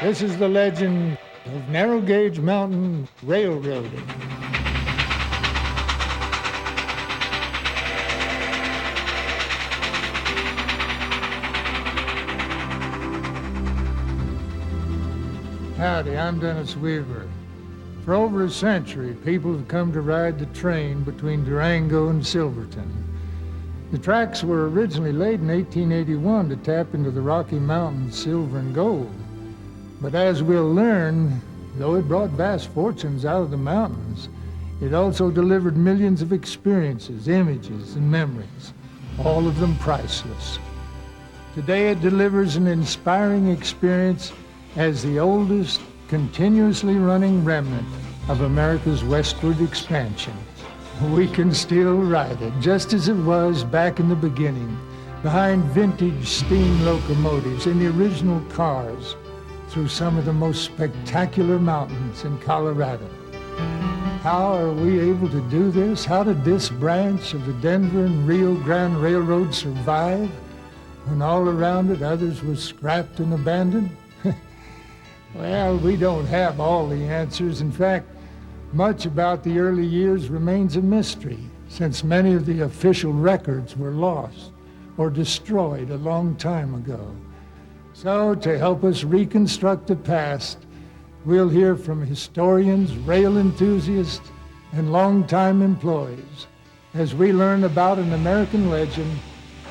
This is the legend of narrow gauge mountain railroading. Howdy, I'm Dennis Weaver. For over a century, people have come to ride the train between Durango and Silverton. The tracks were originally laid in 1881 to tap into the Rocky Mountains' silver and gold. But as we'll learn, though it brought vast fortunes out of the mountains, it also delivered millions of experiences, images, and memories, all of them priceless. Today it delivers an inspiring experience as the oldest, continuously running remnant of America's westward expansion. We can still ride it, just as it was back in the beginning, behind vintage steam locomotives and the original cars, through some of the most spectacular mountains in Colorado. How are we able to do this? How did this branch of the Denver and Rio Grande Railroad survive when all around it others were scrapped and abandoned? Well, we don't have all the answers. In fact, much about the early years remains a mystery, since many of the official records were lost or destroyed a long time ago. So, to help us reconstruct the past, we'll hear from historians, rail enthusiasts, and longtime employees as we learn about an American legend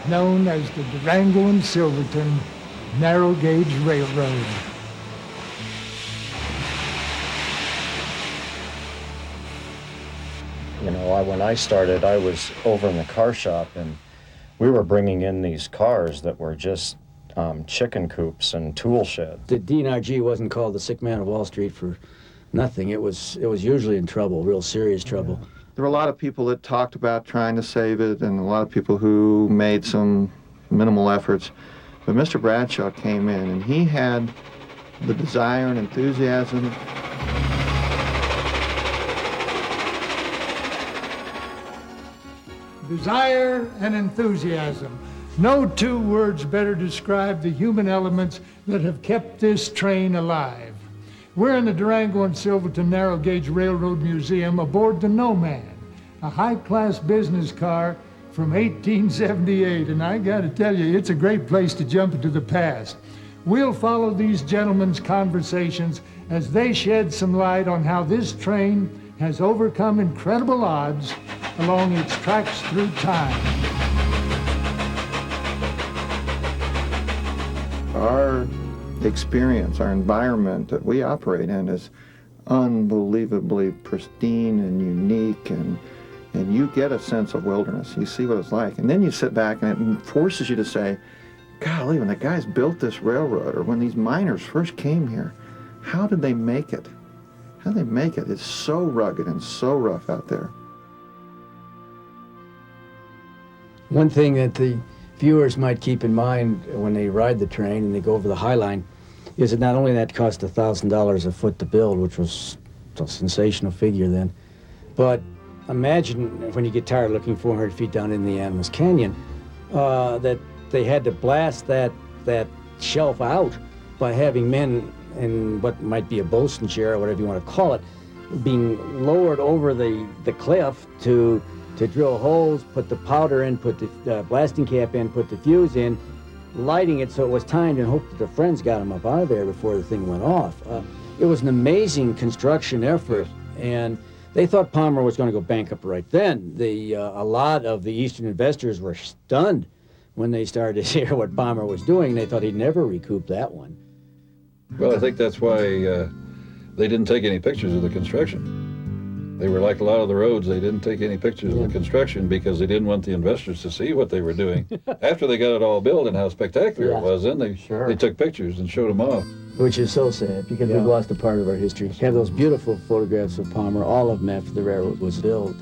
known as the Durango and Silverton Narrow Gauge Railroad. You know, when I started, I was over in the car shop, and we were bringing in these cars that were just chicken coops and tool sheds. The D&rg wasn't called the sick man of Wall Street for nothing. It was usually in trouble, real serious trouble. Yeah. There were a lot of people that talked about trying to save it, and a lot of people who made some minimal efforts. But Mr. Bradshaw came in, and he had the desire and enthusiasm. Desire and enthusiasm. No two words better describe the human elements that have kept this train alive. We're in the Durango and Silverton Narrow Gauge Railroad Museum aboard the Nomad, a high-class business car from 1878, and I gotta tell you, it's a great place to jump into the past. We'll follow these gentlemen's conversations as they shed some light on how this train has overcome incredible odds along its tracks through time. Our experience, our environment that we operate in is unbelievably pristine and unique, and you get a sense of wilderness. You see what it's like, and then you sit back and it forces you to say, golly, when the guys built this railroad, or when these miners first came here, how did they make it? How did they make it? It's so rugged and so rough out there. One thing that the viewers might keep in mind when they ride the train and they go over the High Line is that not only that cost $1,000 a foot to build, which was a sensational figure then, but imagine when you get tired looking 400 feet down in the Animas Canyon, that they had to blast that shelf out by having men in what might be a bosun chair or whatever you want to call it, being lowered over the cliff to drill holes, put the powder in, put the blasting cap in, put the fuse in, lighting it so it was timed, and hope that the friends got them up out of there before the thing went off. It was an amazing construction effort, and they thought Palmer was going to go bankrupt right then. A lot of the Eastern investors were stunned when they started to hear what Palmer was doing. They thought he'd never recoup that one. Well, I think that's why they didn't take any pictures of the construction. They were like a lot of the roads. They didn't take any pictures of the construction because they didn't want the investors to see what they were doing. After they got it all built and how spectacular it was, then they took pictures and showed them off. Which is so sad, because we've lost a part of our history. We have those beautiful photographs of Palmer, all of them after the railroad was built.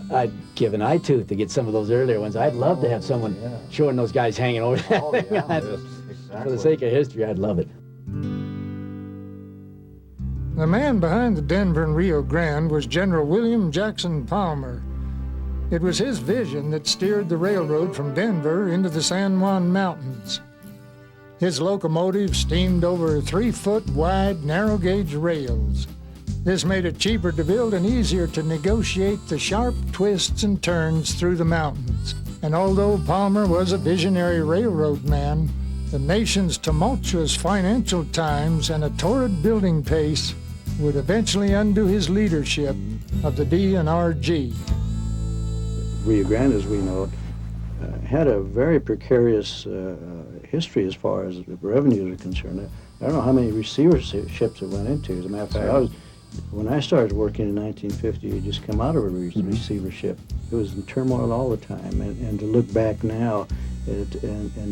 I'd give an eye tooth to get some of those earlier ones. I'd love to have someone showing those guys hanging over that thing. Exactly. For the sake of history, I'd love it. The man behind the Denver and Rio Grande was General William Jackson Palmer. It was his vision that steered the railroad from Denver into the San Juan Mountains. His locomotive steamed over 3-foot wide narrow gauge rails. This made it cheaper to build and easier to negotiate the sharp twists and turns through the mountains. And although Palmer was a visionary railroad man, the nation's tumultuous financial times and a torrid building pace would eventually undo his leadership of the D&rg. Rio Grande, as we know it, had a very precarious history as far as revenues are concerned. I don't know how many receiverships it went into. As a matter of fact, when I started working in 1950, you just come out of a receivership. It was in turmoil all the time. And to look back now and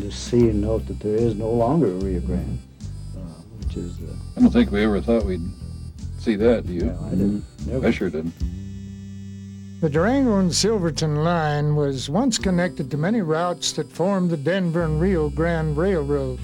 to see and note that there is no longer a Rio Grande, which is... I don't think we ever thought we'd see that, do you? No, I didn't. Never. I sure didn't. The Durango and Silverton line was once connected to many routes that formed the Denver and Rio Grande Railroad.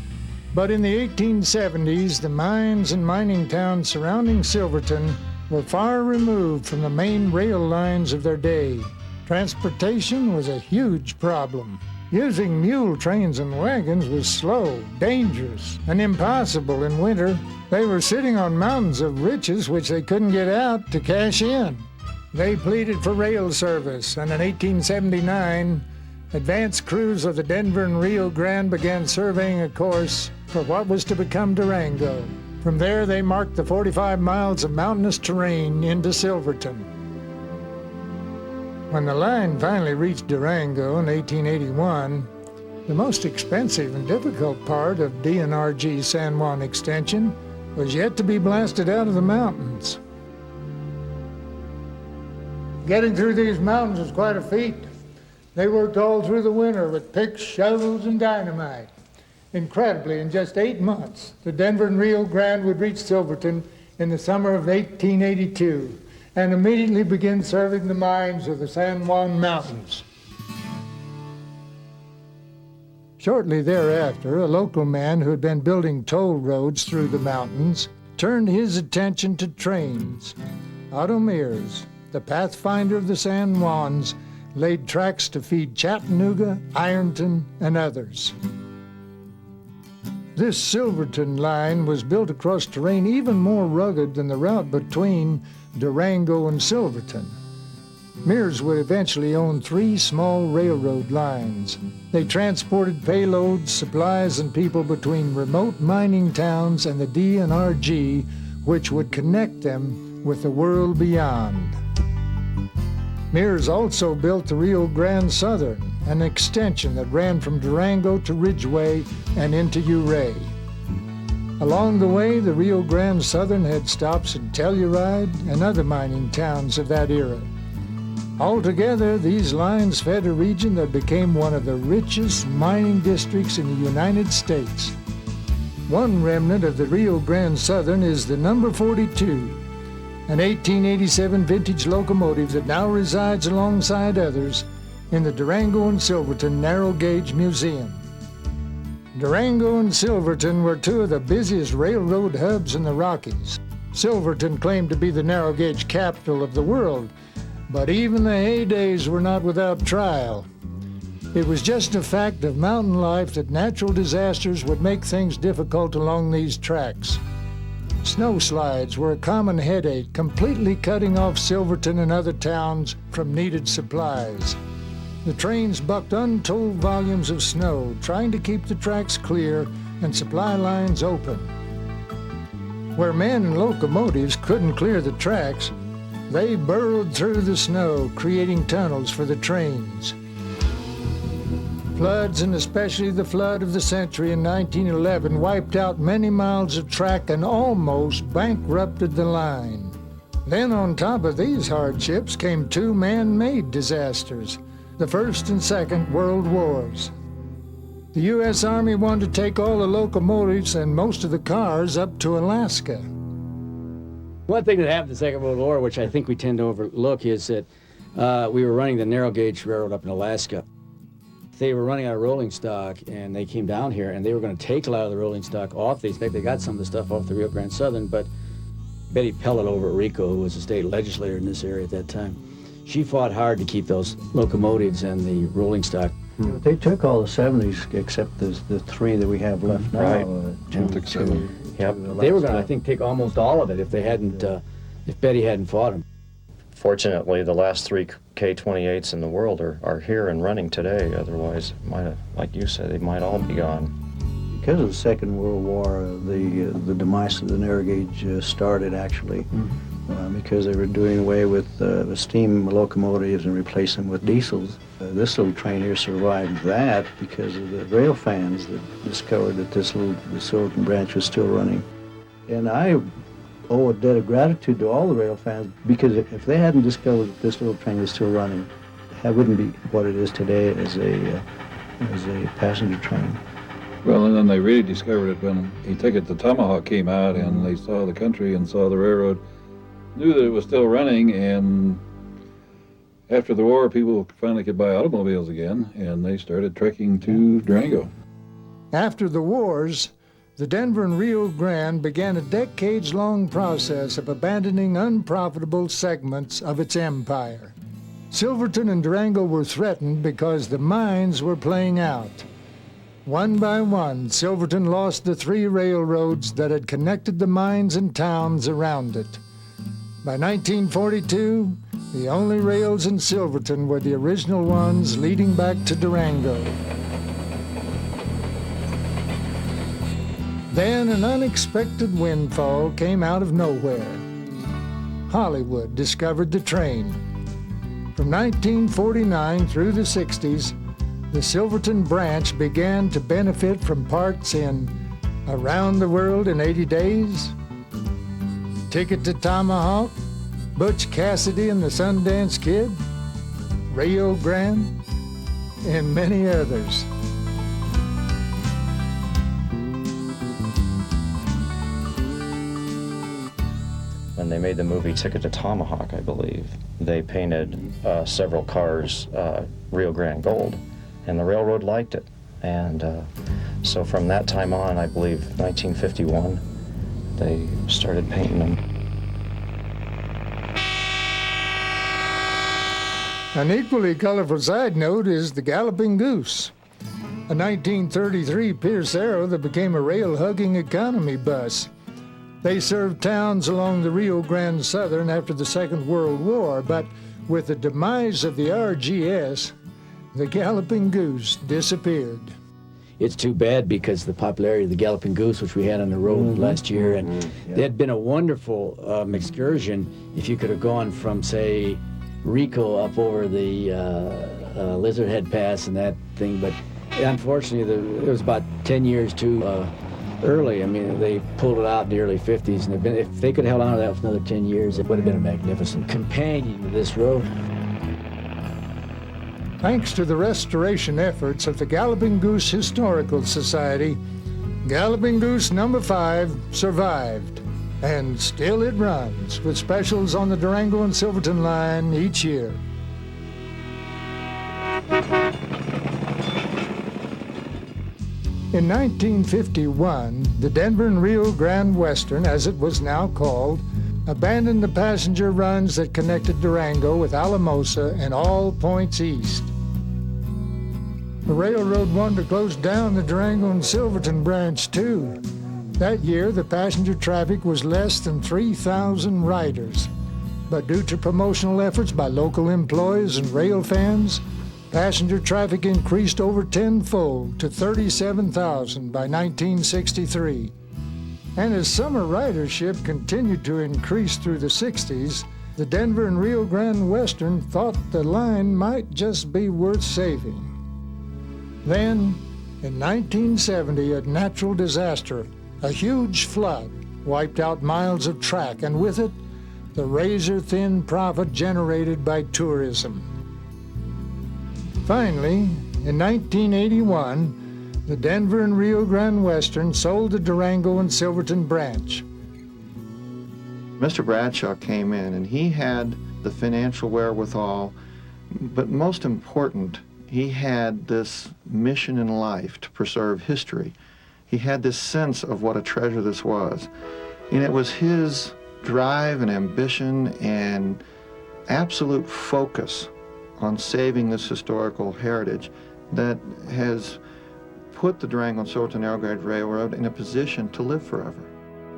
But in the 1870s, the mines and mining towns surrounding Silverton were far removed from the main rail lines of their day. Transportation was a huge problem. Using mule trains and wagons was slow, dangerous, and impossible in winter. They were sitting on mountains of riches which they couldn't get out to cash in. They pleaded for rail service, and in 1879, advance crews of the Denver and Rio Grande began surveying a course for what was to become Durango. From there, they marked the 45 miles of mountainous terrain into Silverton. When the line finally reached Durango in 1881, the most expensive and difficult part of D&rg San Juan extension was yet to be blasted out of the mountains. Getting through these mountains was quite a feat. They worked all through the winter with picks, shovels, and dynamite. Incredibly, in just 8 months, the Denver and Rio Grande would reach Silverton in the summer of 1882 and immediately begin serving the mines of the San Juan Mountains. Shortly thereafter, a local man who had been building toll roads through the mountains turned his attention to trains. Otto Mears, the pathfinder of the San Juans, laid tracks to feed Chattanooga, Ironton, and others. This Silverton line was built across terrain even more rugged than the route between Durango and Silverton. Mears would eventually own 3 small railroad lines. They transported payloads, supplies, and people between remote mining towns and the D&rg, which would connect them with the world beyond. Mears also built the Rio Grande Southern, an extension that ran from Durango to Ridgeway and into Ouray. Along the way, the Rio Grande Southern had stops in Telluride and other mining towns of that era. Altogether, these lines fed a region that became one of the richest mining districts in the United States. One remnant of the Rio Grande Southern is the number 42, an 1887 vintage locomotive that now resides alongside others in the Durango and Silverton Narrow Gauge Museum. Durango and Silverton were 2 of the busiest railroad hubs in the Rockies. Silverton claimed to be the narrow gauge capital of the world, but even the heydays were not without trial. It was just a fact of mountain life that natural disasters would make things difficult along these tracks. Snowslides were a common headache, completely cutting off Silverton and other towns from needed supplies. The trains bucked untold volumes of snow, trying to keep the tracks clear and supply lines open. Where men and locomotives couldn't clear the tracks, they burrowed through the snow, creating tunnels for the trains. Floods, and especially the flood of the century in 1911, wiped out many miles of track and almost bankrupted the line. Then on top of these hardships came 2 man-made disasters, the First and Second World Wars. The U.S. Army wanted to take all the locomotives and most of the cars up to Alaska. One thing that happened in the Second World War, which I think we tend to overlook, is that we were running the narrow gauge railroad up in Alaska. They were running out of rolling stock, and they came down here, and they were going to take a lot of the rolling stock off these. In fact, they got some of the stuff off the Rio Grande Southern, but Betty Pellet over at Rico, who was a state legislator in this area at that time, she fought hard to keep those locomotives and the rolling stock They took all the 70s except the three that we have left now. Right. Took seven. Yep. They were going to, I think, take almost all of it if they hadn't, if Betty hadn't fought him. Fortunately, the last three K-28s in the world are here and running today. Otherwise, it might have, like you said, they might all be gone. Because of the Second World War, the demise of the narrow gauge started actually, because they were doing away with the steam locomotives and replacing them with diesels. This little train here survived that because of the rail fans that discovered that the Silverton branch was still running. And I owe a debt of gratitude to all the rail fans, because if they hadn't discovered that this little train was still running, that wouldn't be what it is today as a passenger train. Well, and then they really discovered it when he took it, the Tomahawk came out, and they saw the country and saw the railroad, knew that it was still running, and after the war, people finally could buy automobiles again, and they started trekking to Durango. After the wars, the Denver and Rio Grande began a decades-long process of abandoning unprofitable segments of its empire. Silverton and Durango were threatened because the mines were playing out. One by one, Silverton lost the three railroads that had connected the mines and towns around it. By 1942, the only rails in Silverton were the original ones leading back to Durango. Then an unexpected windfall came out of nowhere. Hollywood discovered the train. From 1949 through the 60s, the Silverton branch began to benefit from parts in Around the World in 80 Days, Ticket to Tomahawk, Butch Cassidy and the Sundance Kid, Rio Grande, and many others. When they made the movie Ticket to Tomahawk, I believe, they painted several cars Rio Grande gold, and the railroad liked it. And so from that time on, I believe 1951, they started painting them. An equally colorful side note is the Galloping Goose, a 1933 Pierce Arrow that became a rail-hugging economy bus. They served towns along the Rio Grande Southern after the Second World War, but with the demise of the RGS, the Galloping Goose disappeared. It's too bad because the popularity of the Galloping Goose, which we had on the road last year, and there had been a wonderful excursion if you could have gone from, say, Rico up over the Lizard Head Pass and that thing, but unfortunately it was about 10 years too early. I mean, they pulled it out in the early 50s, and if they could have held on to that for another 10 years, it would have been a magnificent companion to this road. Thanks to the restoration efforts of the Galloping Goose Historical Society, Galloping Goose number 5 survived, and still it runs with specials on the Durango and Silverton line each year. In 1951, the Denver and Rio Grande Western, as it was now called, abandoned the passenger runs that connected Durango with Alamosa and all points east. The railroad wanted to close down the Durango and Silverton branch too. That year, the passenger traffic was less than 3,000 riders. But due to promotional efforts by local employees and rail fans, passenger traffic increased over tenfold to 37,000 by 1963. And as summer ridership continued to increase through the 60s, the Denver and Rio Grande Western thought the line might just be worth saving. Then, in 1970, a natural disaster, a huge flood, wiped out miles of track, and with it, the razor-thin profit generated by tourism. Finally, in 1981, the Denver and Rio Grande Western sold the Durango and Silverton branch. Mr. Bradshaw came in, and he had the financial wherewithal, but most important, he had this mission in life to preserve history. He had this sense of what a treasure this was. And it was his drive and ambition and absolute focus on saving this historical heritage that has put the Durango and Silverton Narrow Gauge Railroad in a position to live forever.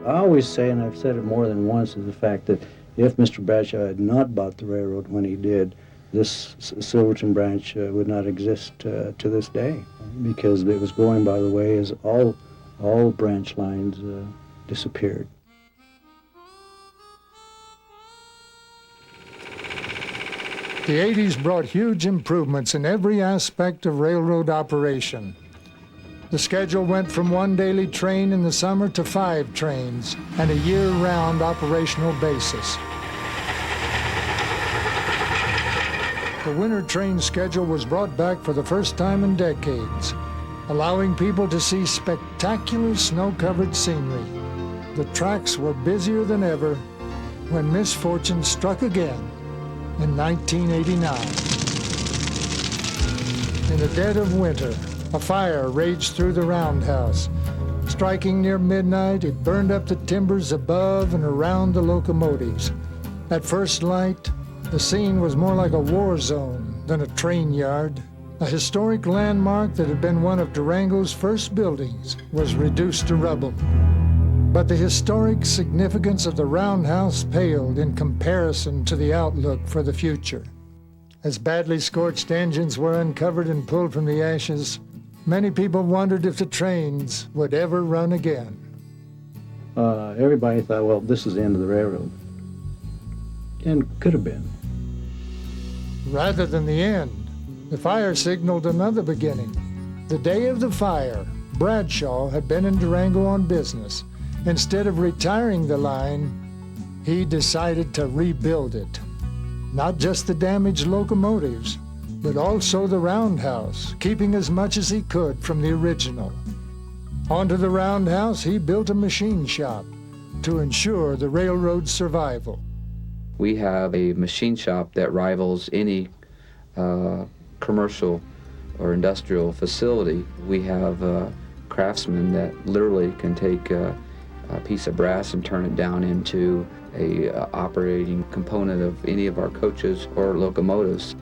I always say, and I've said it more than once, is the fact that if Mr. Bradshaw had not bought the railroad when he did, this Silverton branch would not exist to this day, because it was going by the way as all branch lines disappeared. The 80s brought huge improvements in every aspect of railroad operation. The schedule went from one daily train in the summer to 5 trains and a year-round operational basis. The winter train schedule was brought back for the first time in decades, allowing people to see spectacular snow-covered scenery. The tracks were busier than ever when misfortune struck again in 1989. In the dead of winter, a fire raged through the roundhouse. Striking near midnight, it burned up the timbers above and around the locomotives. At first light, the scene was more like a war zone than a train yard. A historic landmark that had been one of Durango's first buildings was reduced to rubble. But the historic significance of the roundhouse paled in comparison to the outlook for the future. As badly scorched engines were uncovered and pulled from the ashes, many people wondered if the trains would ever run again. Everybody thought, well, this is the end of the railroad. And could have been. Rather than the end, the fire signaled another beginning. The day of the fire, Bradshaw had been in Durango on business. Instead of retiring the line, he decided to rebuild it. Not just the damaged locomotives, but also the roundhouse, keeping as much as he could from the original. Onto the roundhouse, he built a machine shop to ensure the railroad's survival. We have a machine shop that rivals any commercial or industrial facility. We have craftsmen that literally can take a piece of brass and turn it down into a operating component of any of our coaches or locomotives.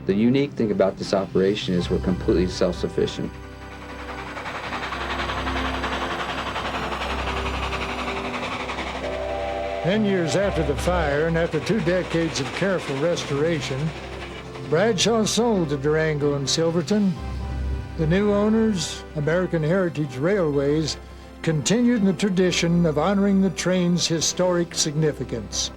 The unique thing about this operation is we're completely self-sufficient. Ten years after the fire and after 2 decades of careful restoration, Bradshaw sold the Durango and Silverton. The new owners, American Heritage Railways, continued the tradition of honoring the train's historic significance.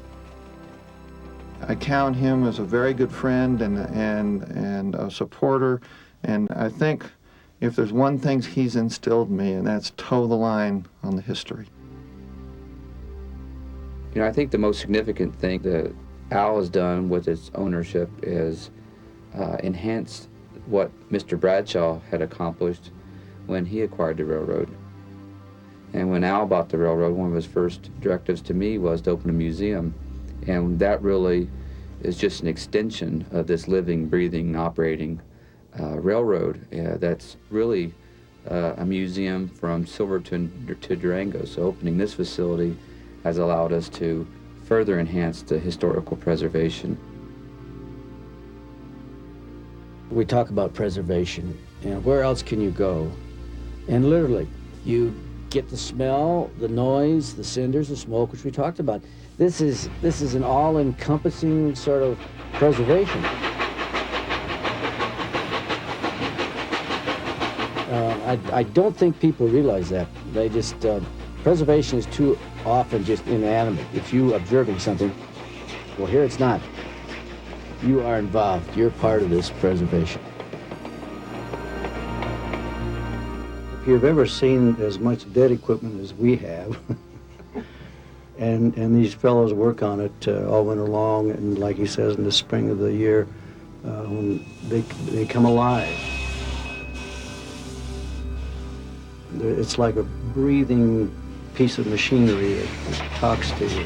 I count him as a very good friend and a supporter, and I think if there's one thing he's instilled in me, and that's toe the line on the history. You know, I think the most significant thing that Al has done with its ownership is enhanced what Mr. Bradshaw had accomplished when he acquired the railroad. And when Al bought the railroad, one of his first directives to me was to open a museum. And that really is just an extension of this living, breathing, operating railroad that's really a museum from Silverton to Durango. So opening this facility has allowed us to further enhance the historical preservation. We talk about preservation, and where else can you go? And literally, you get the smell, the noise, the cinders, the smoke, which we talked about. This is an all-encompassing sort of preservation. I don't think people realize that. They just, preservation is too often just inanimate. If you observing something, well, here it's not. You are involved. You're part of this preservation. If you've ever seen as much dead equipment as we have, and these fellows work on it all winter long, and like he says, in the spring of the year, when they come alive. It's like a breathing piece of machinery that talks to you.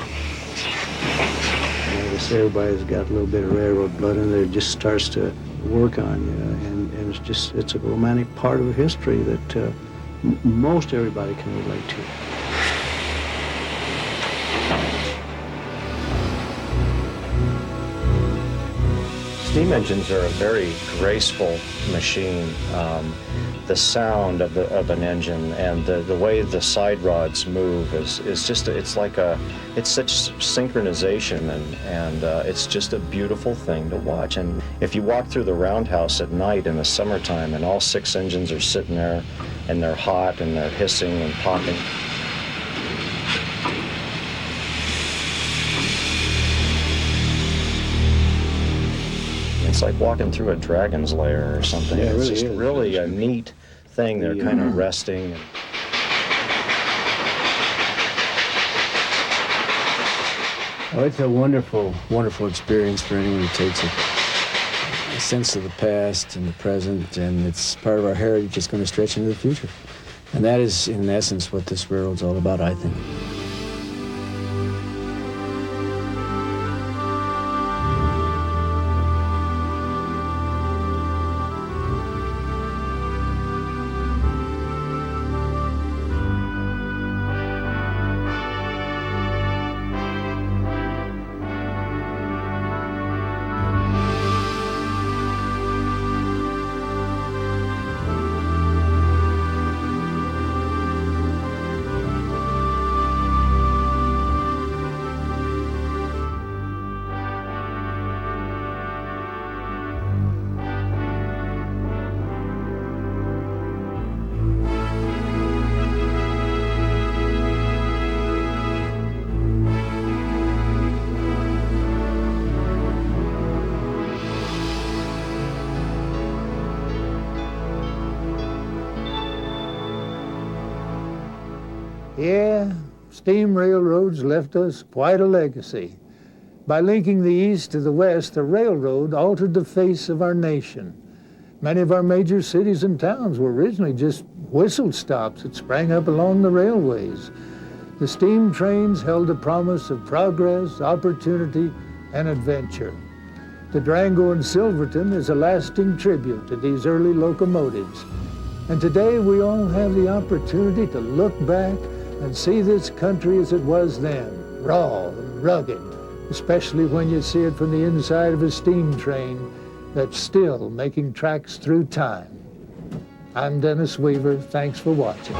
I guess everybody's got a little bit of railroad blood in there. It just starts to work on you, and it's a romantic part of history that most everybody can relate to. Steam engines are a very graceful machine. The sound of an engine and the way the side rods move is just, it's such synchronization, and it's just a beautiful thing to watch. And if you walk through the roundhouse at night in the summertime and all 6 engines are sitting there and they're hot and they're hissing and popping, it's like walking through a dragon's lair or something. Yeah, it it's really just is. really a neat thing. They're kind of resting. Oh, it's a wonderful, wonderful experience for anyone who takes a sense of the past and the present, and it's part of our heritage. It's going to stretch into the future. And that is, in essence, what this railroad's all about, I think. Yeah, steam railroads left us quite a legacy. By linking the east to the west, the railroad altered the face of our nation. Many of our major cities and towns were originally just whistle stops that sprang up along the railways. The steam trains held the promise of progress, opportunity, and adventure. The Durango and Silverton is a lasting tribute to these early locomotives. And today we all have the opportunity to look back and see this country as it was then, raw and rugged, especially when you see it from the inside of a steam train that's still making tracks through time. I'm Dennis Weaver. Thanks for watching.